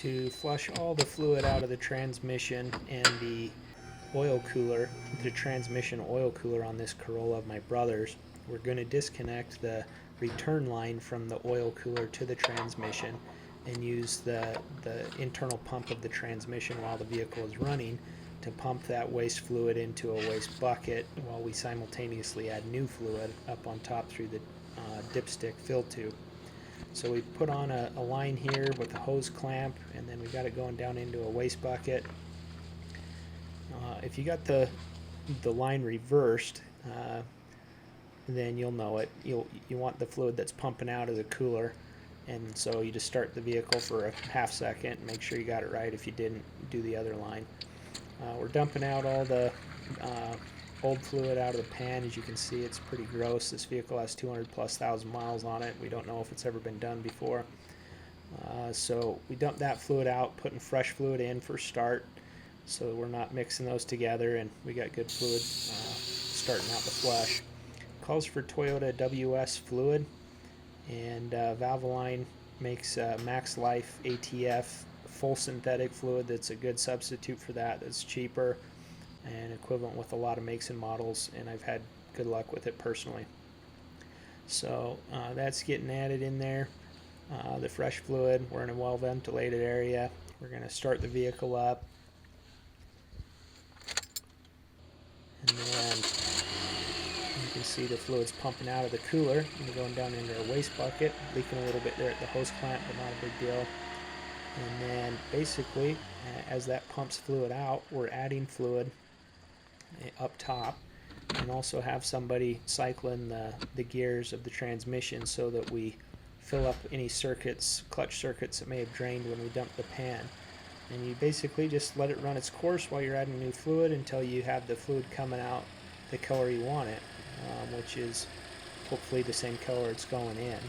To flush all the fluid out of the transmission and the oil cooler, the transmission oil cooler on this Corolla of my brother's, we're going to disconnect the return line from the oil cooler to the transmission and use the internal pump of the transmission while the vehicle is running to pump that waste fluid into a waste bucket while we simultaneously add new fluid up on top through the dipstick fill tube. So we put on a line here with a hose clamp, and then we got it going down into a waste bucket. If you got the line reversed, then you'll know it. You want the fluid that's pumping out of the cooler, and so you just start the vehicle for a half second and make sure you got it right. If you didn't, do the other line. We're dumping out all the old fluid out of the pan. As you can see, it's pretty gross. This vehicle has 200,000+ miles on it. We don't know if it's ever been done before. So we dump that fluid out, putting fresh fluid in for start, so we're not mixing those together, and we got good fluid starting out the flush. Calls for Toyota WS fluid, and Valvoline makes Max Life ATF full synthetic fluid that's a good substitute for that. That's cheaper and equivalent with a lot of makes and models, and I've had good luck with it personally. So that's getting added in there. The fresh fluid, we're in a well ventilated area. We're going to start the vehicle up, and then you can see the fluid's pumping out of the cooler and going down into our waste bucket, leaking a little bit there at the hose clamp, but not a big deal. And then basically, as that pumps fluid out, we're adding fluid up top, and also have somebody cycling the gears of the transmission so that we fill up any circuits, clutch circuits that may have drained when we dump the pan. And you basically just let it run its course while you're adding new fluid until you have the fluid coming out the color you want it, which is hopefully the same color it's going in.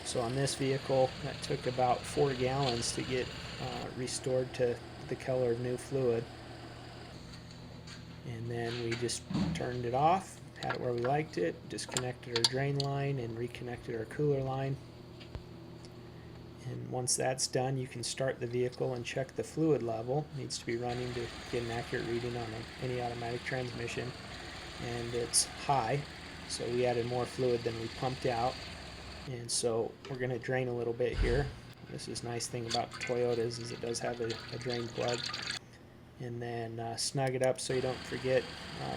So on this vehicle, that took about 4 gallons to get restored to the color of new fluid. And then we just turned it off, had it where we liked it, disconnected our drain line and reconnected our cooler line. And once that's done, you can start the vehicle and check the fluid level. It needs to be running to get an accurate reading on any automatic transmission. And it's high, so we added more fluid than we pumped out. And so we're going to drain a little bit here. This is nice thing about Toyotas is it does have a drain plug. And then snug it up so you don't forget.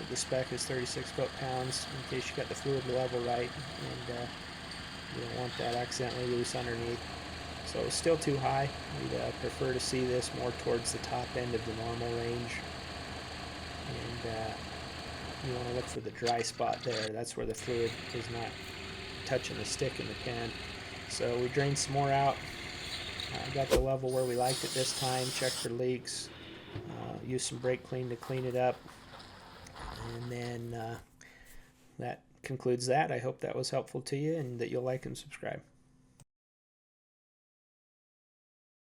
The spec is 36 foot-pounds in case you got the fluid level right, and you don't want that accidentally loose underneath. So it's still too high. We'd prefer to see this more towards the top end of the normal range. And you want to look for the dry spot there. That's where the fluid is not touching the stick in the pan. So we drained some more out. Got the level where we liked it this time. Checked for leaks. Used some brake clean to clean it up. And then that concludes that. I hope that was helpful to you and that you'll like and subscribe.